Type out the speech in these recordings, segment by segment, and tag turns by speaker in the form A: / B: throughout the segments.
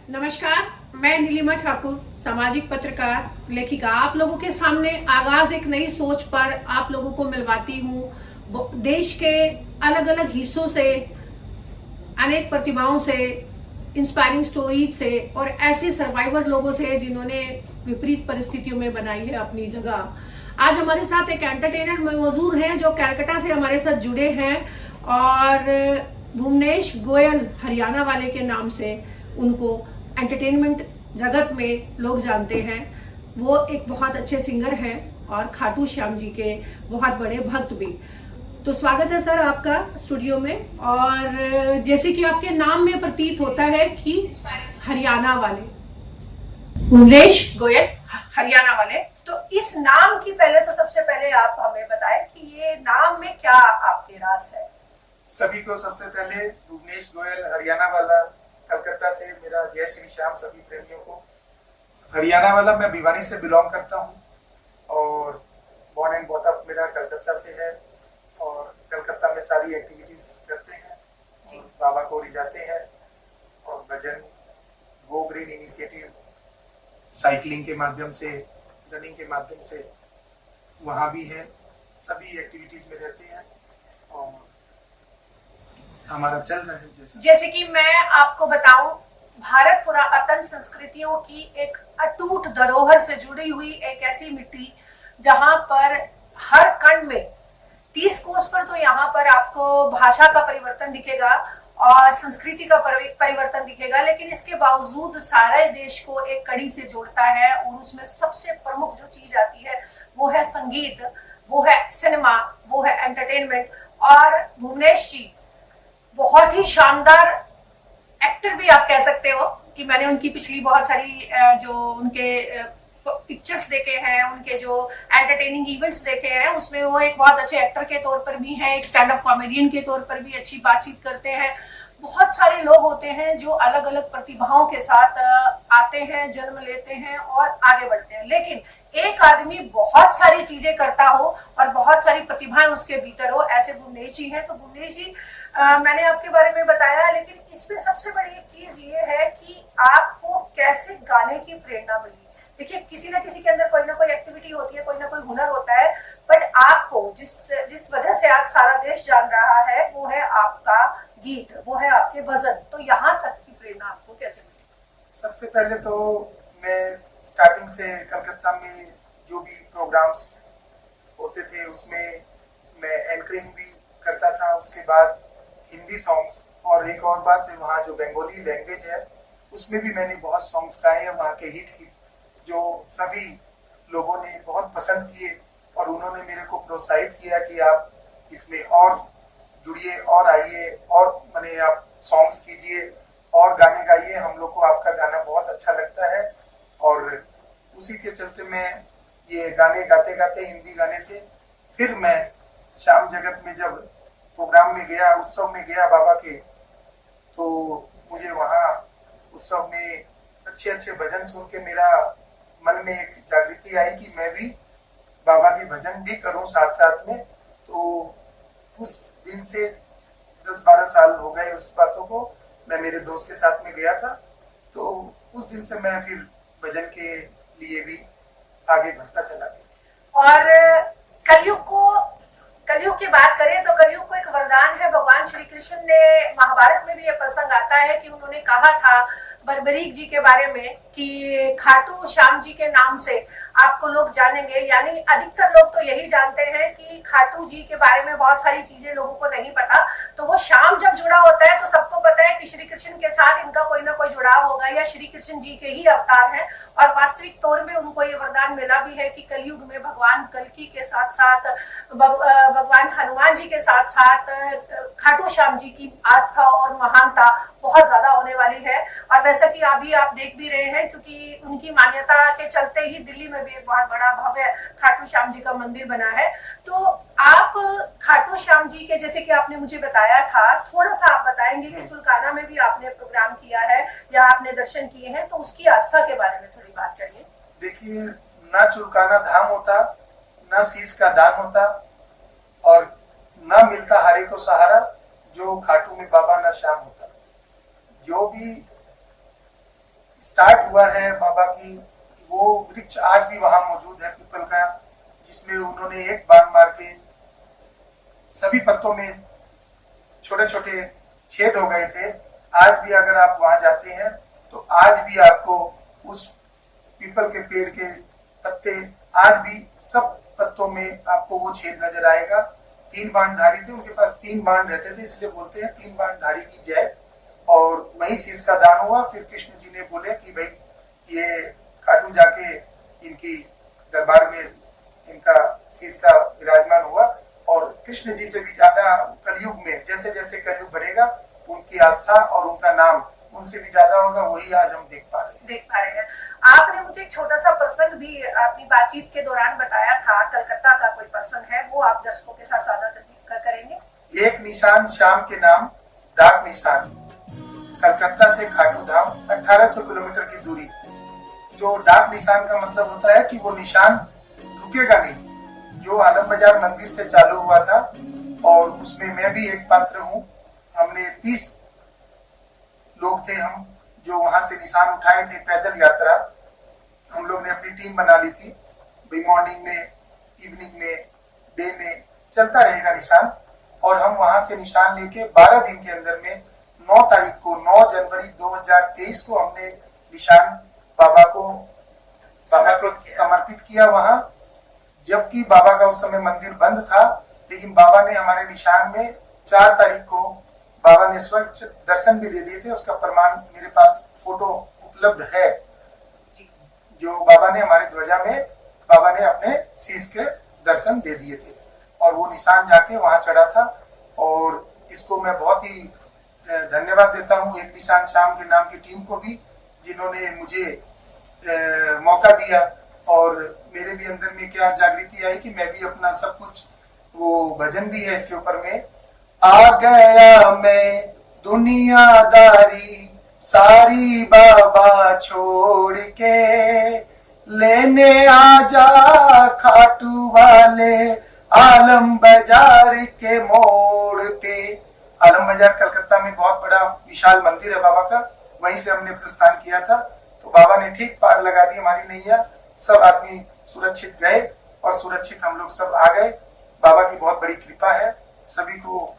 A: नमस्कार, मैं नीलिमा ठाकुर, सामाजिक पत्रकार, लेखिका। आप लोगों के सामने आगाज एक नई सोच पर आप लोगों को मिलवाती हूँ। देश के अलग अलग हिस्सों से, अनेक प्रतिभाओं से, इंस्पायरिंग स्टोरीज से और ऐसे सर्वाइवर लोगों से जिन्होंने विपरीत परिस्थितियों में बनाई है अपनी जगह। आज हमारे साथ एक एंटरटेनर मौजूद हैं जो कलकत्ता से हमारे साथ जुड़े हैं और भुवनेश गोयल हरियाणा वाले के नाम से उनको एंटरटेनमेंट जगत में लोग जानते हैं। वो एक बहुत अच्छे सिंगर हैं और खाटू श्याम जी के बहुत बड़े भक्त भी। तो स्वागत है सर आपका स्टूडियो में। और जैसे कि आपके नाम में प्रतीत होता है कि हरियाणा वाले, भुवनेश गोयल हरियाणा वाले, तो इस नाम की पहले तो सबसे पहले आप हमें बताएं कि ये नाम में क्या आपके राज है।
B: सभी को सबसे पहले भुवनेश गोयल हरियाणा वाला कलकत्ता से मेरा जय श्री श्याम सभी प्रेमियों को। हरियाणा वाला मैं भिवानी से बिलोंग करता हूँ और बॉर्न एंड बॉट अप मेरा कलकत्ता से है और कलकत्ता में सारी एक्टिविटीज करते हैं, बाबा को रिझाते हैं और भजन, गो ग्रीन इनिशिएटिव, साइकिलिंग के माध्यम से, रनिंग के माध्यम से वहाँ भी है। सभी एक्टिविटीज में रहते हैं और हमारा चल रहा है।
A: जैसे कि मैं आपको बताऊं, भारत पुरातन संस्कृतियों की एक अटूट धरोहर से जुड़ी हुई एक ऐसी मिट्टी जहां पर हर कण में 30 कोस पर तो यहाँ पर आपको भाषा का परिवर्तन दिखेगा और संस्कृति का परिवर्तन दिखेगा, लेकिन इसके बावजूद सारे देश को एक कड़ी से जोड़ता है। और उसमें सबसे प्रमुख जो चीज आती है वो है संगीत, वो है सिनेमा, वो है एंटरटेनमेंट। और भुवनेश जी बहुत ही शानदार एक्टर भी आप कह सकते हो कि मैंने उनकी पिछली बहुत सारी जो उनके पिक्चर्स देखे हैं, उनके जो एंटरटेनिंग इवेंट्स देखे हैं, उसमें वो एक बहुत अच्छे एक्टर के तौर पर भी हैं, एक स्टैंड अप कॉमेडियन के तौर पर भी अच्छी बातचीत करते हैं। बहुत सारे लोग होते हैं जो अलग अलग प्रतिभाओं के साथ आते हैं, जन्म लेते हैं और आगे बढ़ते हैं, लेकिन एक आदमी बहुत सारी चीजें करता हो और बहुत सारी प्रतिभाएं उसके भीतर हो, ऐसे भुवनेश जी हैं। तो भुवनेश जी, मैंने आपके बारे में बताया, लेकिन इसमें सबसे बड़ी एक चीज ये है कि आपको कैसे गाने की प्रेरणा मिली। देखिए, किसी ना किसी के अंदर कोई ना कोई एक्टिविटी होती है, कोई ना कोई हुनर होता है, बट आपको जिस वजह से आज सारा देश जान रहा है वो है आपका गीत, वो है आपके भजन। तो यहाँ तक की प्रेरणा आपको कैसे मिली?
B: सबसे पहले तो मैं स्टार्टिंग से कलकत्ता में जो भी प्रोग्राम्स होते थे उसमें मैं एंकरिंग भी करता था। उसके बाद हिंदी सॉन्ग्स, और एक और बात है, वहाँ जो बंगाली लैंग्वेज है उसमें भी मैंने बहुत सॉन्ग्स गाए हैं। वहाँ के हिट जो सभी लोगों ने बहुत पसंद किए और उन्होंने मेरे को प्रोत्साहित किया कि आप इसमें और जुड़िए और आइए और माने आप सॉन्ग्स कीजिए और गाने गाइए, हम लोग को आपका गाना बहुत अच्छा लगता है। और उसी के चलते मैं ये गाने गाते गाते हिंदी गाने से फिर मैं श्याम जगत में जब प्रोग्राम में गया, उत्सव में गया बाबा के, तो मुझे वहाँ उत्सव में अच्छे अच्छे भजन सुन के मेरा मन में एक जागृति आई कि मैं भी बाबा के भजन भी करूं साथ साथ में। तो उस दिन से 10-12 साल हो गए उस बातों को। मैं मेरे दोस्त के साथ में गया था, तो उस दिन से मैं फिर भजन के लिए भी आगे बढ़ता चला गया।
A: और कलयुग की बात करें तो कलयुग को एक वरदान है। भगवान श्री कृष्ण ने, महाभारत में भी यह प्रसंग आता है कि उन्होंने कहा था बर्बरीक जी के बारे में कि खाटू श्याम जी के नाम से आपको लोग जानेंगे। यानी अधिकतर लोग तो यही जानते हैं कि खाटू जी के बारे में बहुत सारी चीजें लोगों को नहीं पता। तो वो श्याम जब जुड़ा होता है तो सबको पता है कि श्री कृष्ण के साथ इनका कोई ना कोई जुड़ाव होगा या श्री कृष्ण जी के ही अवतार हैं। और वास्तविक तौर में उनको ये वरदान मिला भी है कि कलयुग में भगवान कल्कि के साथ साथ भगवान हनुमान जी के साथ साथ खाटू श्याम जी की आस्था और महानता बहुत ज्यादा होने वाली है। और वैसा कि अभी आप देख भी रहे हैं, क्योंकि उनकी मान्यता के चलते ही दिल्ली में भी एक बहुत बड़ा भव्य खाटू श्याम जी का मंदिर बना है। तो आप खाटू श्याम जी के, जैसे कि आपने मुझे बताया था, थोड़ा सा आप बताएंगे कि चुलकाना में भी आपने प्रोग्राम किया है या आपने दर्शन किए हैं, तो उसकी आस्था के बारे में थोड़ी बात करिए।
B: देखिए, ना चुलकाना धाम होता, ना शीश का दान होता और ना मिलता हारे को सहारा, जो खाटू में बाबा ना श्याम होता। जो भी स्टार्ट हुआ है बाबा की, वो वृक्ष आज भी वहां मौजूद है पीपल का, जिसमें उन्होंने एक बाण मार के सभी पत्तों में छोटे छोटे छेद हो गए थे। आज भी अगर आप वहां जाते हैं तो आज भी आपको उस पीपल के पेड़ के पत्ते, आज भी सब पत्तों में आपको वो छेद नजर आएगा। 3 बाणधारी थे, उनके पास 3 बाण रहते थे, इसलिए बोलते हैं 3 बाणधारी की जय। और वहीं शीश का दान हुआ। फिर कृष्ण जी ने बोले कि भाई ये खाटू जाके इनकी दरबार में इनका शीश का विराजमान हुआ। और कृष्ण जी से भी ज्यादा कलयुग में जैसे जैसे कलयुग बढ़ेगा, उनकी आस्था और उनका नाम उनसे भी ज्यादा होगा। वही आज हम देख पा रहे हैं।
A: आपने मुझे एक छोटा सा प्रसंग भी अपनी बातचीत के दौरान बताया था, कलकत्ता का कोई प्रसंग है, वो आप दर्शकों के साथ साझा करेंगे।
B: एक निशान श्याम के नाम, डाक निशान, कलकत्ता से खाटू धाम 1800 किलोमीटर की दूरी। जो डाक निशान का मतलब होता है कि वो निशान रुकेगा नहीं। जो आलम बाजार मंदिर से चालू हुआ था, और उसमें मैं भी एक पात्र हूँ। हमने 30 लोग थे हम, जो वहां से निशान उठाए थे पैदल यात्रा। हम लोग ने अपनी टीम बना ली थी, भाई मॉर्निंग में, इवनिंग में, डे में चलता रहेगा निशान। और हम वहां से निशान लेके 12 दिन के अंदर में 9 तारीख को, 9 जनवरी 2023 को हमने निशान बाबा को समर्पित किया वहां। जबकि बाबा का उस समय मंदिर बंद था, लेकिन बाबा ने हमारे निशान में 4 तारीख को बाबा ने स्वच्छ दर्शन भी दे दिए थे। उसका प्रमाण मेरे पास फोटो उपलब्ध है, जो बाबा ने हमारे ध्वजा में, बाबा ने अपने शीश के दर्शन दे दिए थे। और वो निशान जाके वहां चढ़ा था। और इसको मैं बहुत ही धन्यवाद देता हूँ एक निशान श्याम के नाम की टीम को भी, जिन्होंने मुझे मौका दिया। और मेरे भी अंदर में क्या जागृति आई कि मैं भी अपना सब कुछ, वो भजन भी है इसके ऊपर में, आ गया मैं दुनियादारी सारी बाबा छोड़ के, लेने आजा खाटू वाले आलम बाजार के मोड़ पे। आलम बाजार कलकत्ता में बहुत बड़ा विशाल मंदिर है बाबा का, वहीं से हमने प्रस्थान किया था। तो बाबा ने ठीक पार लगा दी हमारी नैया, सब आदमी सुरक्षित गए और सुरक्षित हम लोग सब आ गए। बाबा की बहुत बड़ी कृपा है। सभी को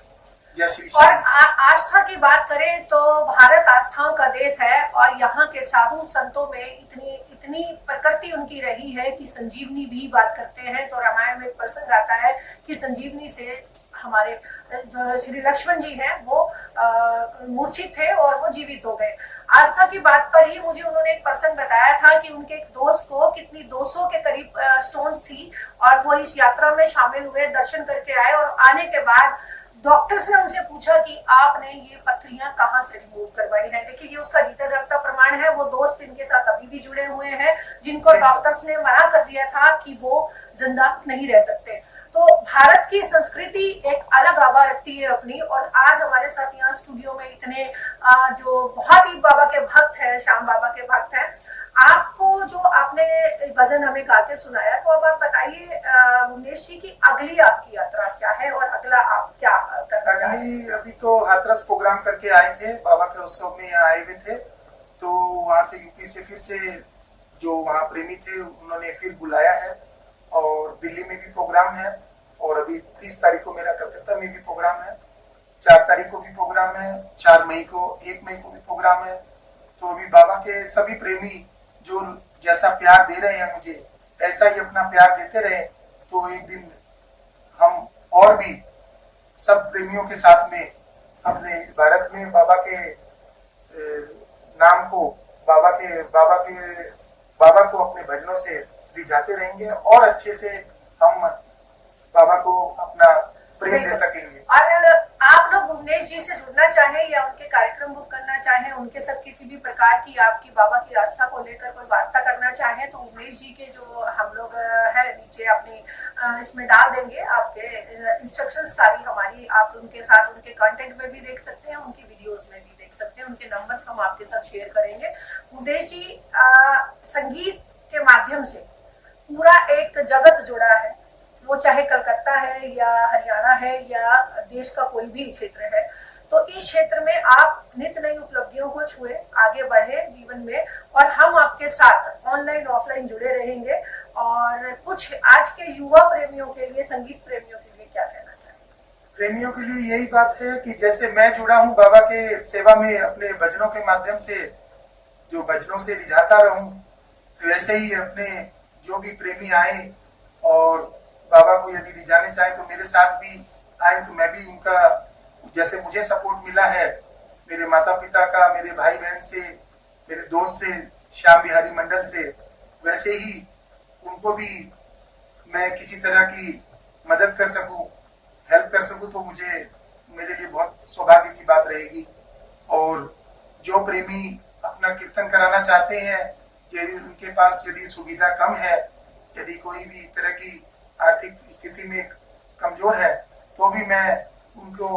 B: जय श्री
A: और
B: श्याम।
A: आस्था की बात करें तो भारत आस्थाओं का देश है, और यहाँ के साधु संतों में इतनी प्रकृति उनकी रही है कि संजीवनी भी बात करते हैं। तो रामायण में एक प्रसंग आता है कि संजीवनी से हमारे जो श्री लक्ष्मण जी हैं वो मूर्छित थे और वो जीवित हो गए। आस्था की बात पर ही मुझे उन्होंने एक प्रसंग बताया था कि उनके एक दोस्त को कितनी 200 के करीब स्टोन्स थी, और वो इस यात्रा में शामिल हुए, दर्शन करके आए। और आने के बाद डॉक्टर्स ने उनसे पूछा कि आपने ये पत्थरियां कहाँ से रिमूव करवाई हैं। देखिए, ये उसका जीता जागता प्रमाण है। वो दोस्त इनके साथ अभी भी जुड़े हुए हैं, जिनको डॉक्टर्स ने मना कर दिया था कि वो जिंदा नहीं रह सकते। तो भारत की संस्कृति एक अलग आभा रखती है अपनी। और आज हमारे साथ यहाँ स्टूडियो में इतने जो बहुत ही बाबा के भक्त हैं, श्याम बाबा के भक्त हैं। आपको जो आपने भजन हमें गा के सुनाया, तो अब आप बताइए उमेश जी की अगली आपकी यात्रा क्या है और अगला आप क्या करना चाहते हैं?
B: अभी तो हाथरस प्रोग्राम करके आए थे, बाबा के उत्सव में यहाँ आए हुए थे। तो वहां से यूपी से फिर से जो वहाँ प्रेमी थे उन्होंने फिर बुलाया है। और दिल्ली में भी प्रोग्राम है, और अभी 30 तारीख को मेरा कलकत्ता में भी प्रोग्राम है, 4 तारीख को भी प्रोग्राम है, 4 मई को, 1 मई को भी प्रोग्राम है। तो अभी बाबा के सभी प्रेमी जो जैसा प्यार दे रहे हैं मुझे, ऐसा ही अपना प्यार देते रहे, तो एक दिन हम और भी सब प्रेमियों के साथ में अपने इस भारत में बाबा के नाम को, बाबा को अपने भजनों से रिझाते रहेंगे, और अच्छे से हम बाबा को अपना प्रेम दे सकेंगे।
A: और आप लोग भुवनेश जी से जुड़ना चाहें या उनके कार्यक्रम बुक करना चाहें, उनके साथ किसी भी प्रकार की आपकी बाबा की आस्था को लेकर कोई वार्ता करना चाहें, तो भुवनेश जी के जो हम लोग है नीचे अपनी इसमें डाल देंगे आपके इंस्ट्रक्शंस सारी हमारी। आप उनके साथ उनके कंटेंट में भी देख सकते हैं, उनकी वीडियोस में भी देख सकते हैं। उनके नंबर्स हम आपके साथ शेयर करेंगे। भुवनेश जी, संगीत के माध्यम से पूरा एक जगत जुड़ा है, वो चाहे कलकत्ता है या हरियाणा है या देश का कोई भी क्षेत्र है। तो इस क्षेत्र में आप नित नई उपलब्धियों को छुए, आगे बढ़े जीवन में, और हम आपके साथ ऑनलाइन ऑफलाइन जुड़े रहेंगे। और कुछ आज के युवा प्रेमियों के लिए, संगीत प्रेमियों के लिए क्या कहना चाहेंगे?
B: प्रेमियों के लिए यही बात है कि जैसे मैं जुड़ा हूँ बाबा के सेवा में अपने भजनों के माध्यम से, जो भजनों से रिझाता रहूं, वैसे ही अपने जो भी प्रेमी आए और बाबा को यदि रिझाने चाहे तो मेरे साथ भी आए, तो मैं भी उनका, जैसे मुझे सपोर्ट मिला है मेरे माता पिता का, मेरे भाई बहन से, मेरे दोस्त से, श्याम बिहारी मंडल से, वैसे ही उनको भी मैं किसी तरह की मदद कर सकूं, हेल्प कर सकूं, तो मुझे, मेरे लिए बहुत सौभाग्य की बात रहेगी। और जो प्रेमी अपना कीर्तन कराना चाहते हैं, यदि उनके पास यदि सुविधा कम है, यदि कोई भी तरह की आर्थिक स्थिति में कमजोर है, तो भी मैं उनको,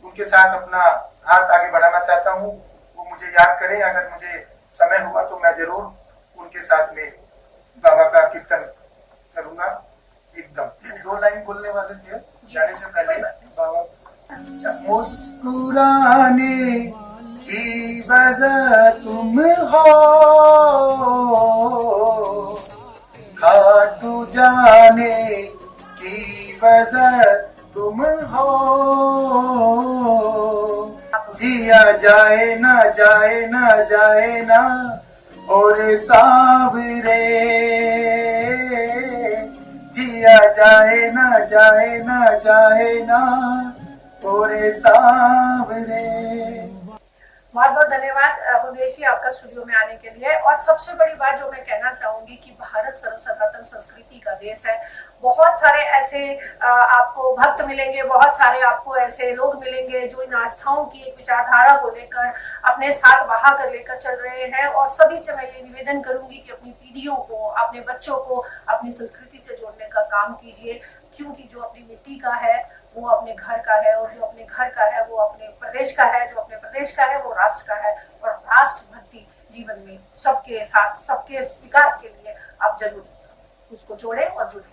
B: उनके साथ अपना हाथ आगे बढ़ाना चाहता हूँ। वो मुझे याद करें, अगर मुझे समय हुआ तो मैं जरूर उनके साथ में बाबा का कीर्तन करूंगा। एकदम 2 लाइन बोलने वाले थे जाने से पहले बाबा। मुस्कुराने की वजह तुम हो, खाटू जाने की वजह तुम हो, जिया जाए ना जाए ना जाए ना और सांवरे, जिया जाए ना जाए ना जाए ना और सांवरे।
A: बहुत बहुत धन्यवाद भुवनेश जी आपका स्टूडियो में आने के लिए। और सबसे बड़ी बात जो मैं कहना चाहूंगी कि भारत सर्व सनातन संस्कृति का देश है। बहुत सारे ऐसे आपको भक्त मिलेंगे, बहुत सारे आपको ऐसे लोग मिलेंगे जो इन आस्थाओं की एक विचारधारा को लेकर अपने साथ बहा कर लेकर चल रहे हैं। और सभी से मैं ये निवेदन करूंगी कि अपनी पीढ़ियों को, अपने बच्चों को अपनी संस्कृति से जोड़ने का काम कीजिए, क्योंकि जो अपनी मिट्टी का है वो अपने घर का है, और जो अपने घर का है वो अपने प्रदेश का है, जो अपने प्रदेश का है वो राष्ट्र का है। और राष्ट्र भक्ति जीवन में सबके साथ, सबके विकास के लिए आप जरूर उसको जोड़ें और जुड़ें।